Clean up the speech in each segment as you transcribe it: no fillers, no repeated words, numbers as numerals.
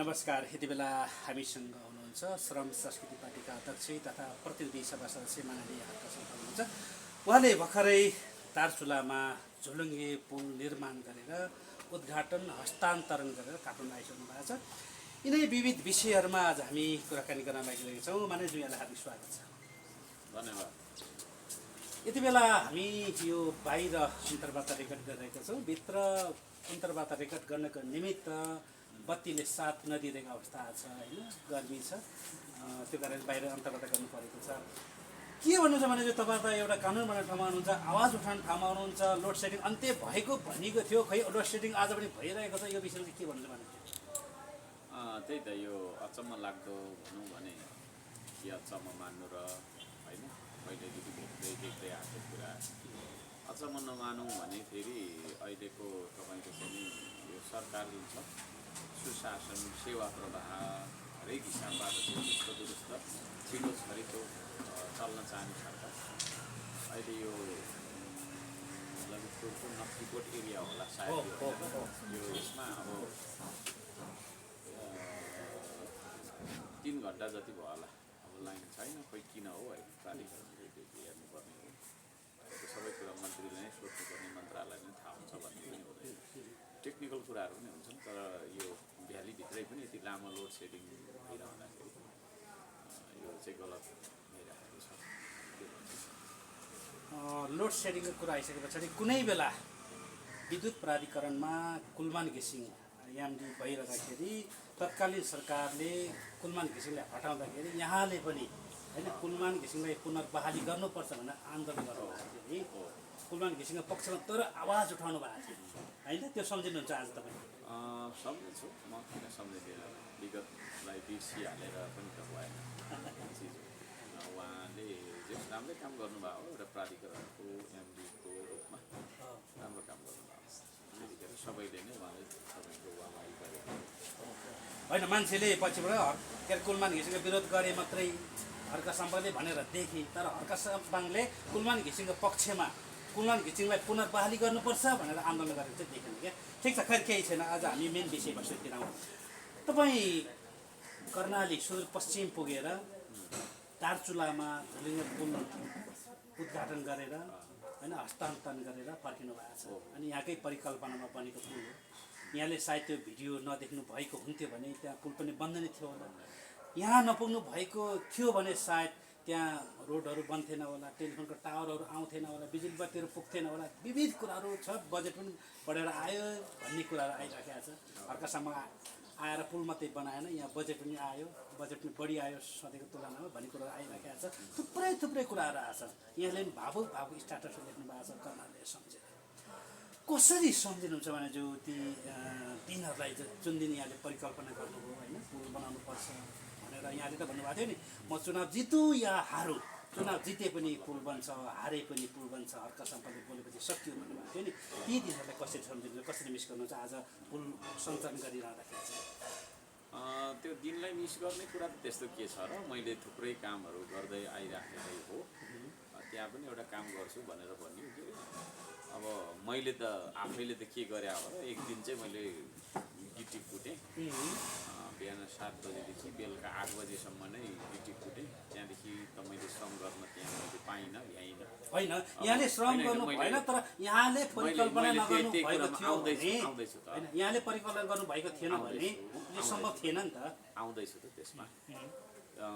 नमस्कार। यति बेला हामीसँग हुनुहुन्छ श्रम संस्कृति पार्टीका अध्यक्ष तथा प्रतिनिधि सभा सदस्य माननीय हर्कसन हुनुहुन्छ। उहाँले भर्खरै दार्चुलामा झोलुङ्गे पुल निर्माण गरेर उद्घाटन हस्तान्तरण गरेर काठमाडौँ आइसक्नु भएको छ। यिनै विविध विषयहरूमा आज हामी कुराकानी गर्न लागिरहेका छौँ। माननीय यहाँलाई हार्दिक स्वागत छ। धन्यवाद। यति बेला हामी यो बाहिर अन्तर्वार्ता रेकर्ड गरिरहेका छौँ। भित्र अन्तर्वार्ता रेकर्ड गर्नको निमित्त बत्तीले साथ नदिरहेको अवस्था छ, होइन, गर्मी छ, त्यो कारण बाहिर अन्तर्वार्ता गर्नु परेको छ। के भन्नुहुन्छ भने चाहिँ तपाईँ त एउटा कानुन बनाउने ठाउँमा हुनुहुन्छ, आवाज उठाउने ठाउँमा हुनुहुन्छ। लोड सेडिङ अन्त्य भएको भनेको थियो, खै लोड सेडिङ आज पनि भइरहेको छ। यो विषयमा चाहिँ के भन्नुहुन्छ भने त्यही त यो अचम्म लाग्दो भनौँ भने के अचम्म मान्नु र होइन, पहिल्यैदेखि देख्दै आएको कुरा अचम्म नमानौँ भने फेरि अहिलेको तपाईँको चाहिँ यो सरकार जुन छ सुशासन सेवा प्रवाह हरेक हिसाबबाट चाहिँ दुरुस्त दुरुस्त छिटो छरिटो चल्न चाहने सरकार अहिले यो ललितपुरको नक्सीकोट एरिया होला सायद यो यसमा अब 3 घन्टा जति भयो होला। अब लाइन छैन, खोइ किन हो है, प्राधिकरणले हेर्नुपर्ने हो। सबै कुरा मन्त्रीले नै सोध्नुपर्ने, मन्त्रालयले नै थाहा हुन्छ भन्ने पनि हुँदैन। टेक्निकल कुराहरू पनि हुन्छन्, तर यो भ्यालीभित्रै पनि यति लामो लोड सेडिङ भइरहँदाखेरि यो चाहिँ गलत भइरहेको छ। लोड सेडिङको कुरा आइसके पछाडि कुनै बेला विद्युत प्राधिकरणमा कुलमान घिसिङ यामडी भइरहँदाखेरि तत्कालीन सरकारले कुलमान घिसिङलाई हटाउँदाखेरि यहाँले पनि होइन कुलमान घिसिङलाई पुनर्बहाली गर्नुपर्छ भनेर आन्दोलन गर्नुभएको थियो नि। कुलमान घिसिङको पक्षमा तर आवाज उठाउनु भएको थियो, होइन, त्यो सम्झिनुहुन्छ आज तपाईँ? सम्झेछु, म किन सम्झिँदैन। विगतलाई बिर्सिहालेर पनि त भएन चिज हो। उहाँले जे राम्रै काम गर्नुभयो, एउटा प्राधिकरणको एमडीको रूपमा राम्रो काम गर्नुभयो। त्यतिखेर सबैले नै उहाँले तपाईँको वाहवाही गरेको होइन। मान्छेले पछिबाट के अरे कुलमान घिसिङको विरोध गरे मात्रै हर्क साम्बाङले भनेर देखे, तर हर्क साम्बाङले कुलमान घिसिङको पक्षमा कुलमान घिसिङलाई पुनर्बहाली गर्नुपर्छ भनेर आन्दोलन गरेको चाहिँ देखेन क्या। ठिक छ, खैर केही छैन। आज हामी मेन विषयवस्तुतिर आउँ। तपाईँ कर्णाली सुदूरपश्चिम पुगेर दार्चुलामा झोलुङ्गे पुल उद्घाटन गरेर होइन हस्तान्तरण गरेर फर्किनु भएको छ। अनि यहाँकै परिकल्पनामा बनेको पुल हो। यहाँले सायद त्यो भिडियो नदेख्नु भएको हुन्थ्यो भने त्यहाँ पुल पनि बन्द नै थियो होला। यहाँ नपुग्नु भएको थियो भने सायद त्यहाँ रोडहरू बन्थेन होला, टेलिफोनको टावरहरू आउँथेन होला, बिजुली बत्तीहरू पुग्थेन होला। विविध कुराहरू छ, बजेट पनि बढेर आयो भन्ने कुराहरू आइराखेको छ। हर्कसम्म आएर पुल मात्रै बनाएन, यहाँ बजेट पनि आयो, बजेट पनि बढी आयो सधैँको तुलनामा भन्ने कुराहरू आइराखेको छ। थुप्रै थुप्रै कुराहरू आएको छ। यहाँले पनि भावुक भावुक स्ट्याटसहरू लेख्नु भएको छ कर्णालीले सम्झेर। कसरी सम्झिनुहुन्छ भने जो ती दिनहरूलाई जुन दिन यहाँले परिकल्पना गर्नुभयो, होइन, पुल बनाउनुपर्छ भनेर यहाँले त भन्नुभएको थियो नि, म चुनाव जितु या हारौँ, चुनाव जिते पनि पुल बन्छ, हारे पनि पुल बन्छ, हर्क साम्बाङले बोलेपछि सकियो भन्नुभएको थियो नि। ती दिनहरूलाई कसरी सम्झिनुहुन्छ, कसरी मिस गर्नुहुन्छ आज पुल सञ्चालन गरिरहँदाखेरि चाहिँ? त्यो दिनलाई मिस गर्ने कुरा त त्यस्तो के छ र, मैले थुप्रै कामहरू गर्दै आइराखेकै हो। त्यहाँ पनि एउटा काम गर्छु भनेर भन्यो के अरे। अब मैले त आफैले त के गरे हो र, एक दिन चाहिँ मैले गिटी कुटेँ। बिहान 7 बजेदेखि बेलुका 8 बजेसम्म नै गिटी कुटेँ। त्यहाँदेखि त मैले श्रम गर्न त्यहाँ मैले पाइनँ, भ्याइनँ। होइन, यहाँले श्रम गर्नु भएन, तर यहाँले परिकल्पना नगर्नु भएको थियो भने, होइन, यहाँले परिकल्पना गर्नुभएको थिएन भने यो सम्भव थिएन नि त। आउँदैछु त त्यसमा।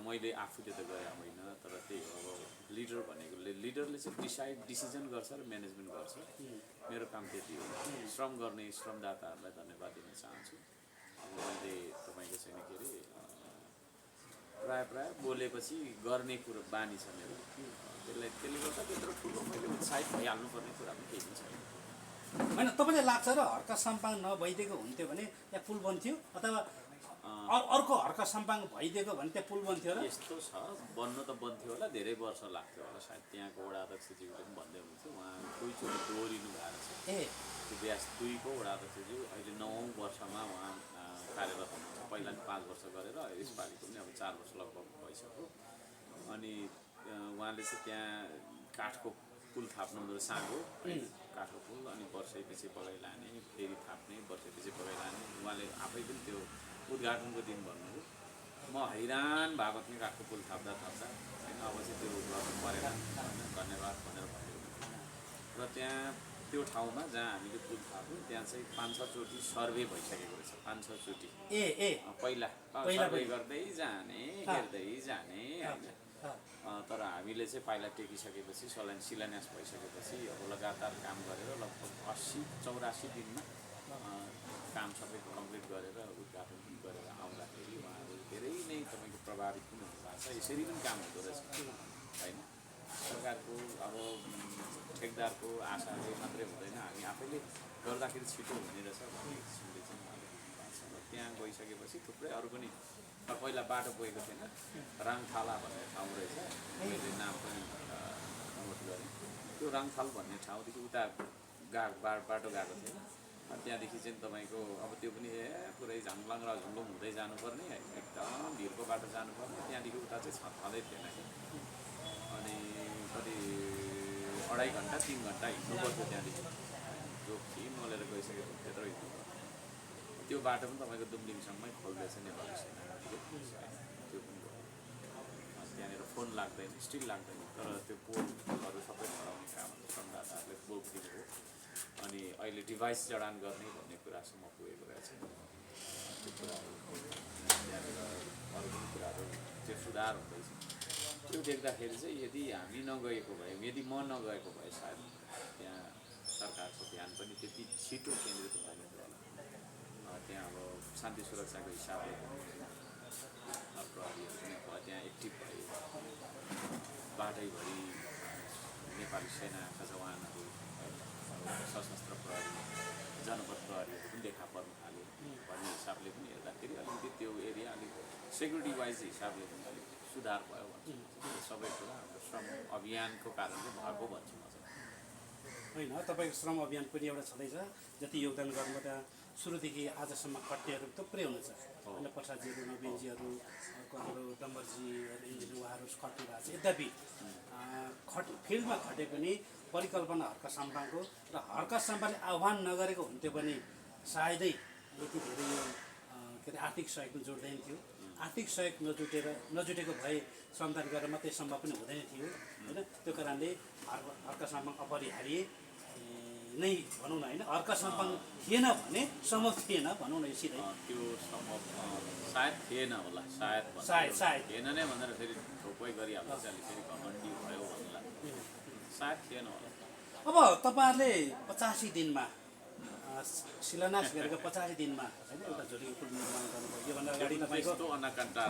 मैले आफूले त गरे होइन, तर त्यही हो, अब लिडर भनेको लिडरले चाहिँ डिसिजन गर्छ र म्यानेजमेन्ट गर्छ। मेरो काम त्यति हो। श्रम गर्ने श्रमदाताहरूलाई धन्यवाद दिन चाहन्छु। अब मैले तपाईँको छैन के अरे प्रायः बोलेपछि गर्ने कुरो बानी छ मेरो। त्यसले गर्दा त्यत्रो ठुलो मैले उत्साहित भइहाल्नुपर्ने कुरा पनि केही पनि छैन। होइन, तपाईँलाई लाग्छ र हर्क साम्बाङ नभइदिएको हुन्थ्यो भने त्यहाँ पुल बन्थ्यो, अथवा अर्को हर्क साम्बाङ भइदिएको भने त्यहाँ पुल बन्थ्यो र? यस्तो छ, बन्नु त बन्थ्यो होला, धेरै वर्ष लाग्थ्यो होला सायद। त्यहाँको वडा अध्यक्षज्यूले पनि भन्दै हुनुहुन्थ्यो, उहाँ दुईचोटि दोहोरिनु भएको छ। त्यो ब्यास 2 को वडा अध्यक्षज्यू अहिले 9औँ वर्षमा उहाँ कार्यरत हुनुहुन्छ। पहिला पनि 5 वर्ष गरेर यसपालिको पनि अब 4 वर्ष लगभग भइसक्यो। अनि उहाँले चाहिँ त्यहाँ काठको पुल थाप्नु हुँदो रहेछ, साँगो काठको पुल, अनि वर्षैपछि बगाइ लाने, फेरि थाप्ने, वर्षैपछि बगाइ लाने। उहाँले आफै पनि त्यो उद्घाटनको दिन भन्नुभयो। म हैरान भएको थिएँ काठको पुल थाप्दा होइन अब चाहिँ त्यो गर्नु परेन होइन धन्यवाद भनेर भनेको र त्यहाँ त्यो ठाउँमा जहाँ हामीले पुल थाप्यौँ त्यहाँ चाहिँ 5-6 चोटि सर्वे भइसकेको रहेछ 5-6 चोटि पहिला सर्वे गर्दै जाने हेर्दै जाने होइन तर हामीले चाहिँ पाइला टेकिसकेपछि शिलान्यास भइसकेपछि अब लगातार काम गरेर लगभग 80-84 दिनमा काम सबै कम्प्लिट गरेर उद्घाटन गरेर आउँदाखेरि उहाँहरू धेरै नै तपाईँको प्रभावित पनि हुनुभएको छ। यसरी पनि काम हुँदो रहेछ होइन सरकारको अब ठेकदारको आशाले मात्रै हुँदैन हामी आफैले गर्दाखेरि छिटो हुने रहेछ भन्ने किसिमले चाहिँ उहाँले भन्नुभएको छ। र त्यहाँ गइसकेपछि थुप्रै अरू पनि पहिला बाटो गएको थिएन राङथाला भन्ने ठाउँ रहेछ मैले नाम पनि नोट गरेँ त्यो राङथाल भन्ने ठाउँदेखि उता बाटो गएको थिएन अनि त्यहाँदेखि चाहिँ तपाईँको अब त्यो पनि पुरै झाङलाङ र झुङलुङ हुँदै जानुपर्ने एकदम भिरको बाटो जानुपर्ने त्यहाँदेखि उता चाहिँ छँदै थिएन कि अनि कति 2.5 घन्टा 3 घन्टा हिँड्नु पर्थ्यो त्यहाँदेखि जो थिम मोलेर गइसकेको त्यत्रो हिँड्नु त्यो बाटो पनि तपाईँको दुम्लिङसम्मै खोल्दैछ नेपाली सेनाले त्यो पनि त्यहाँनिर फोन लाग्दैन स्टिल लाग्दैन तर त्यो पोलहरू सबै हराउने काम संवाददाताहरूले पोल दिनु हो अनि अहिले डिभाइस जडान गर्ने भन्ने कुरासम्म पुगेको रहेछ त्यो कुराहरू त्यहाँनिर अरू पनि कुराहरू त्यो सुधार हुँदैछ त्यो देख्दाखेरि चाहिँ यदि हामी नगएको भए यदि म नगएको भए सायद त्यहाँ सरकारको ध्यान पनि त्यति छिटो केन्द्रित हुँदैन थियो होला त्यहाँ अब शान्ति सुरक्षाको हिसाबले प्रहरीहरू पनि अब त्यहाँ एक्टिभ भए बाटैभरि नेपाली सेनाका जवानहरू सशस्त्र प्रहरी जनपद प्रहरीहरू पनि देखा पर्नु थाल्यो भन्ने हिसाबले पनि हेर्दाखेरि अलिकति त्यो एरिया अलिक सेक्युरिटी वाइज हिसाबले पनि अलिक सुधार भयो भन्छु सबै कुरा हाम्रो श्रम अभियानको कारणले भएको भन्छु म चाहिँ होइन तपाईँको श्रम अभियान पनि एउटा छँदैछ जति योगदान गर्नुभयो त्यहाँ सुरुदेखि आजसम्म खट्नेहरू थुप्रै हुनुहुन्छ होइन प्रसादजीहरू नवीनजीहरू अर्को हाम्रो डम्बरजीहरू इन्जिनियर उहाँहरू खट्नु भएको छ यद्यपि फिल्डमा खटे पनि परिकल्पना हर्क साम्पाङको र हर्क साम्पाङले आह्वान नगरेको हुन्थ्यो भने सायदै यति धेरै यो के अरे आर्थिक सहयोग पनि जोड्दैन थियो आर्थिक सहयोग नजुटेको भए श्रमदान गरेर मात्रै सम्भव पनि हुँदैन थियो होइन त्यो कारणले हर्क साम्पाङ अपरिहार्य नै भनौँ न होइन हर्क साम्पाङ थिएन भने सम्भव थिएन भनौँ न यो सिधै त्यो सम्भव सायद थिएन होला सायद थिएन नै भनेर फेरि ठोकै गरिहाल्छ अलिक फेरि घमण्डी भयो भन्ला सायद थिएन होला अब तपाईँहरूले 85 दिनमा शिलान्यास गरेको 85 दिनमा होइन एउटा झोलीको पुल निर्माण गर्नुभयो योभन्दा अगाडि तपाईँको अनाकण्ठा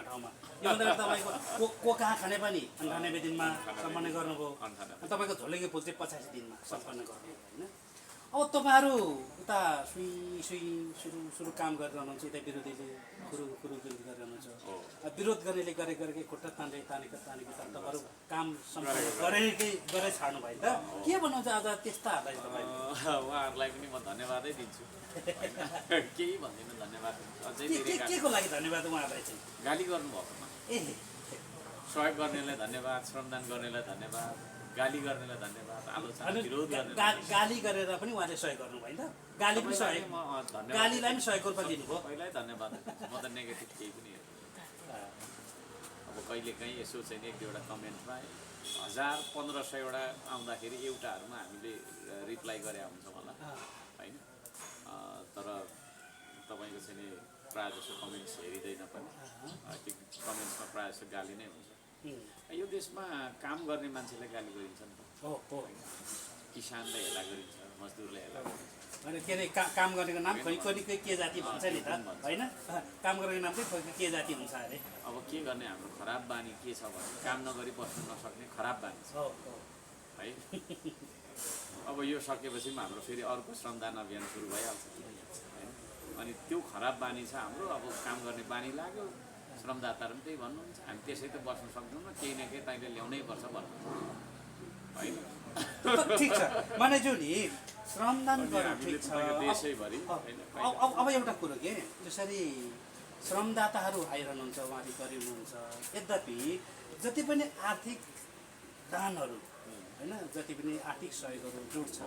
ठाउँमा योभन्दा अगाडि तपाईँको कोका खाने पनि 98 दिनमा सम्पन्न गर्नुभयो तपाईँको झोलीको पुल चाहिँ 85 दिनमा सम्पन्न गर्नुभयो होइन अब तपाईँहरू उता सुरु काम गरेर हुनुहुन्छ यता विरोधीले कुरो विरोध गरेर हुनुहुन्छ विरोध गर्नेले गरेकै खुट्टा तानेको तपाईँहरू काम सम्पन्न गरे छाड्नु भयो त के भन्नुहुन्छ आज त्यस्ताहरूलाई तपाईँ उहाँहरूलाई पनि म धन्यवादै दिन्छु केही भन्दिनँ धन्यवाद अझै के को लागि धन्यवाद उहाँहरूलाई चाहिँ गाली गर्नुभएकोमा सहयोग गर्नेलाई धन्यवाद श्रमदान गर्नेलाई धन्यवाद गाली गर्नेलाई धन्यवाद आलोचना विरोध गर्ने गाली गरेर पनि उहाँले सहयोग गर्नु भयो नि त गाली पनि सहयोग गालीलाई पनि सहयोग रूपमा दिनुभयो पहिल्यै धन्यवाद म त नेगेटिभ केही पनि अब कहिलेकाहीँ यसो चाहिँ एक दुईवटा कमेन्टमा 1000-1500 आउँदाखेरि एउटाहरूमा हामीले रिप्लाई गरे हुन्छ होला होइन तर तपाईँको चाहिँ नि प्रायः जसो कमेन्ट्स हेरिँदैन पनि त्यो कमेन्ट्समा प्रायः जसो गाली नै हुन्छ यो देशमा काम गर्ने मान्छेलाई गाली गरिन्छ नि त किसानलाई हेला गरिन्छ मजदुरलाई हेला गरिन्छ होइन के अरे काम गरेको नाम खोइ के जाति भन्छ नि त होइन काम गरेको नाम चाहिँ खोइ के जाति हुन्छ अरे अब के गर्ने हाम्रो खराब बानी के छ भने काम नगरी बस्नु नसक्ने खराब बानी छ है अब यो सकेपछि पनि हाम्रो फेरि अर्को श्रमदान अभियान सुरु भइहाल्छ होइन अनि त्यो खराब बानी छ हाम्रो अब काम गर्ने बानी लाग्यो श्रमदाताहरू पनि त्यही भन्नुहुन्छ हामी त्यसै त बस्न सक्दैनौँ केही न केही तैँले ल्याउनै पर्छ भन्नु होइन ठिक छ मानेजु नि श्रमदान गर्नु ठिक छ देशैभरि अब एउटा कुरो के जसरी श्रमदाताहरू आइरहनुहुन्छ उहाँले गरिरहनुहुन्छ यद्यपि जति पनि आर्थिक दानहरू होइन जति पनि आर्थिक सहयोगहरू जोड्छ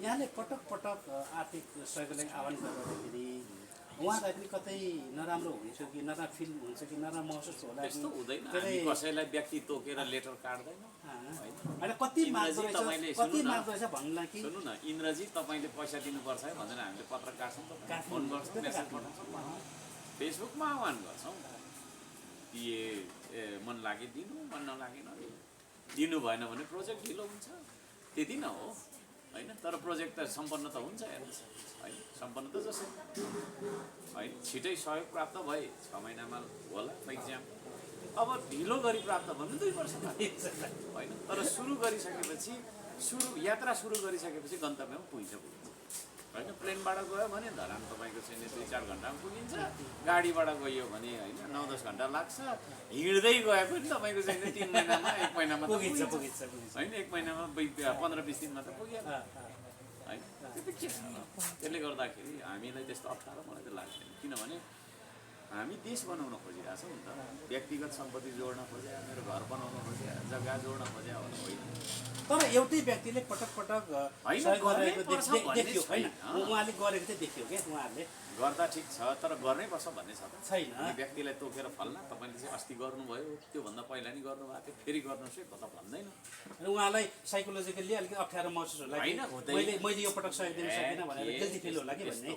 यहाँले पटक आर्थिक सहयोगको लागि आह्वान गर्दाखेरि उहाँलाई पनि कतै नराम्रो हुन्छ कि नराम्रो फिल हुन्छ कि नराम्रो महसुस होला कि त्यस्तो हुँदैन के अरे, हामी कसैलाई व्यक्ति तोकेर लेटर काट्दैन होइन कति माग्दो इन्द्रजी, तपाईँले रहेछ कति सुन्नु न। माग्दो रहेछ भन्नुलाई कि सुन्नु न इन्द्रजी तपाईँले पैसा दिनुपर्छ है भनेर हामीले पत्र काट्छौँ तपाईँ फोन गर्छौँ मेसेज पठाउँछौँ फेसबुकमा आह्वान गर्छौँ मन लागे दिनु मन नलागे नदिनु दिनु भएन भने प्रोजेक्ट ढिलो हुन्छ त्यति न हो होइन तर प्रोजेक्ट त सम्पन्न त हुन्छ हेर्नुहोस् होइन सम्पन्न त जसै होइन छिटै सहयोग प्राप्त भए 6 महिनामा होला इक्जाम अब ढिलो गरी प्राप्त भने 2 वर्ष होइन तर सुरु गरिसकेपछि यात्रा सुरु गरिसकेपछि गन्तव्यमा पुगिन्छ होइन प्लेनबाट गयो भने धरान तपाईँको चाहिँ 2-4 घन्टामा पुगिन्छ गाडीबाट गयो भने होइन 9-10 घन्टा लाग्छ हिँड्दै गए पनि तपाईँको चाहिँ 3 महिनामा 1 महिनामा पुगिन्छ होइन 1 महिनामा 15-20 दिनमा त पुगिहाल्छ है त्यो के छ त्यसले गर्दाखेरि हामीलाई त्यस्तो अप्ठ्यारो मलाई त लाग्दैन किनभने हामी देश बनाउन खोजिरहेको छौँ नि त व्यक्तिगत सम्पत्ति जोड्न खोज्या मेरो घर बनाउन खोज्या जग्गा जोड्न खोज्या होइन तर एउटै व्यक्तिले पटक पटक सहयोग गरेको देखियो होइन उहाँले गरेको चाहिँ देखियो क्या उहाँहरूले गर्दा ठिक छ तर गर्नै पर्छ भन्ने छ त छैन व्यक्तिलाई तोकेर फल्न तपाईँले चाहिँ अस्ति गर्नुभयो त्योभन्दा पहिला नि गर्नुभएको थियो फेरि गर्नुहोस् है त भन्दैन र उहाँलाई साइकोलोजिकल्ली अलिकति अप्ठ्यारो महसुस होला कि मैले यो पटक सहयोग दिन सकिनँ भनेर गिल्टी फिल होला कि भन्ने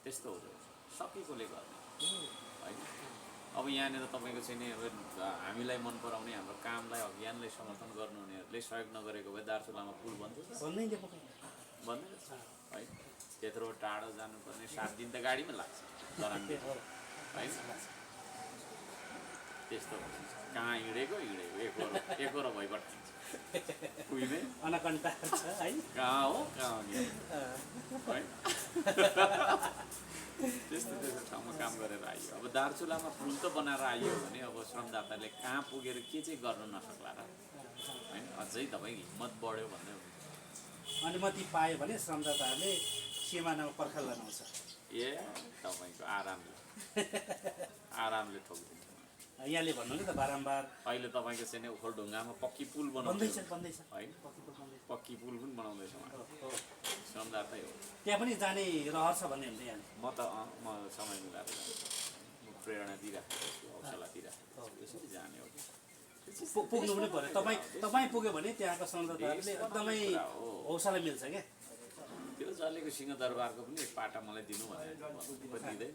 त्यस्तो हुँदैन सकेकोले गर्ने होइन अब यहाँनिर तपाईँको चाहिँ नि अब हामीलाई मन पराउने हाम्रो कामलाई अभियानलाई समर्थन गर्नुहुनेहरूले सहयोग नगरेको भए दार्चुलामा पुल बन्थ्यो भन्दैन है त्यत्रो टाढो जानुपर्ने 7 दिन त गाडीमा लाग्छ धरानदेखि होइन त्यस्तो कहाँ हिँडेको एकरो भइबाट पुग्ने अनकन्टा छ है कहाँ हो कहाँ है त्यस्तो ठाउँमा काम गरेर आइयो अब दार्चुलामा पुल त बनाएर आइयो भने अब श्रमदाताले कहाँ पुगेर के चाहिँ गर्न नसक्ला र होइन अझै तपाईँ हिम्मत बढ्यो भन्ने अनुमति पायो भने श्रमदाताहरूले सिमानामा पर्खाल लगाउँछ ए तपाईँको आरामले ठोकिदिन्छ यहाँले भन्नु नि त बारम्बार अहिले तपाईँको चाहिँ ओखलढुङ्गामा पक्की पुल बन्दैछ होइन पक्की पुल पनि बनाउँदैछ श्रमदातै हो त्यहाँ पनि जाने रहर छ भन्ने हुन्छ यहाँ म समय मिलाएर म प्रेरणा दिइराखेको छु हौसला दिइराखेको छु यसरी जाने हो पुग्नु पनि पर्यो तपाईँ पुग्यो भने त्यहाँको श्रमदाताहरूले एकदमै हौसला मिल्छ क्या त्यो जलेको सिंहदरबारको पनि एक पाटा मलाई दिनु भने दिँदैन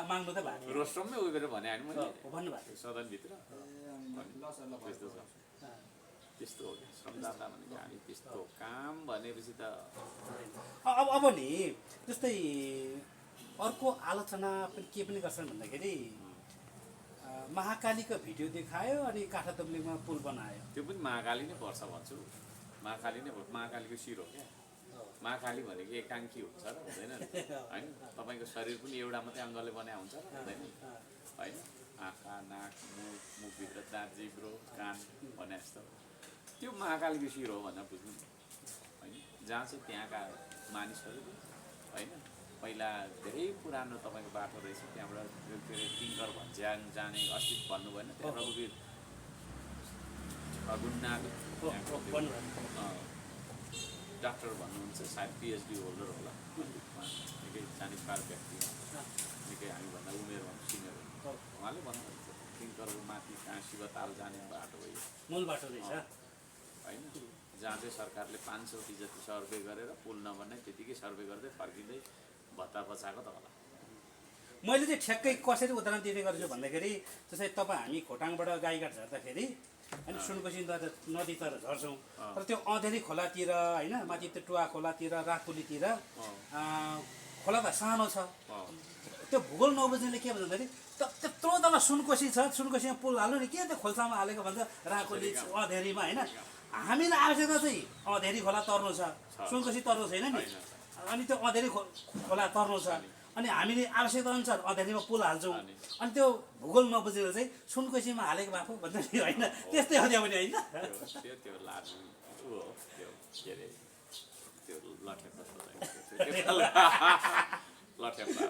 माग्नु त भएको रोस्टरमै उयो गरेर भने होइन मैले भन्नुभएको सदनभित्र त्यस्तो छ त्यस्तो हो श्रमदाता भनेको हामी त्यस्तो काम भनेपछि त अब नि जस्तै अर्को आलोचना पनि के पनि गर्छन् भन्दाखेरि महाकालीको भिडियो देखायो अनि काठा तब्लिगमा पुल बनायो त्यो पनि महाकाली नै पर्छ भन्छु महाकाली नै महाकालीको शिर हो क्या महाकाली भनेको एकाङ्की हुन्छ र हुँदैन होइन तपाईँको शरीर पनि एउटा मात्रै अङ्गले बनाएको हुन्छ र हुँदैन होइन आँखा नाक मुखभित्र दाँत जिब्रो कान भने जस्तो त्यो महाकालीको शिर हो भनेर बुझ्नु होइन जहाँ चाहिँ त्यहाँका मानिसहरू होइन पहिला धेरै पुरानो तपाईँको बाटो रहेछ त्यहाँबाट के अरे टिङ्कर भन्ज्याङ जाने अस्ति भन्नु भएन त्यहाँ रघुवीर छगुन्नाको डाक्टर भन्नुहुन्छ सायद पिएचडी होल्डर होला निकै जानिपार व्यक्ति निकै हामीभन्दा उमेरमा सिनियर उहाँले भन्नुहुन्छ टिङ्करको माथि कहाँ शिवताल जाने बाटो हो यो मूल बाटो रहेछ होइन जहाँ चाहिँ सरकारले 500 जति सर्वे गरेर पुल नबन्ने त्यतिकै सर्वे गर्दै फर्किँदै भत्ता बचाएको त होला मैले चाहिँ ठ्याक्कै कसरी उदाहरण दिने गर्छु भन्दाखेरि जस्तै तपाईँ हामी खोटाङबाट गाईघाट झर्दाखेरि होइन सुनकोशी नदीतिर झर्छौँ तर त्यो अँधेरी खोलातिर होइन माथि त्यो टुवा खोलातिर राखुलीतिर खोला त सानो छ त्यो भूगोल नबुझ्नेले के भन्छ भन्दाखेरि त्यत्रो तल सुनकोशी छ सुनकोशीमा पुल हाल्नु नि के त्यो खोल्सामा हालेको भन्छ राखुली अँधेरीमा होइन हामीलाई आवश्यकता चाहिँ अँधेरी खोला तर्नु छ सुनकोशी तर्नु छैन नि अनि त्यो अँधेरी खोला तर्नु छ अनि हामीले आवश्यकता अनुसार अँधेरीमा पुल हाल्छौँ अनि त्यो भूगोल नबुझेर चाहिँ सुनकोशीमा हालेको भएको भन्छ नि होइन त्यस्तै हो त्यो पनि होइन त्यो लाजु हो त्यो के अरे त्यो लठेप्पा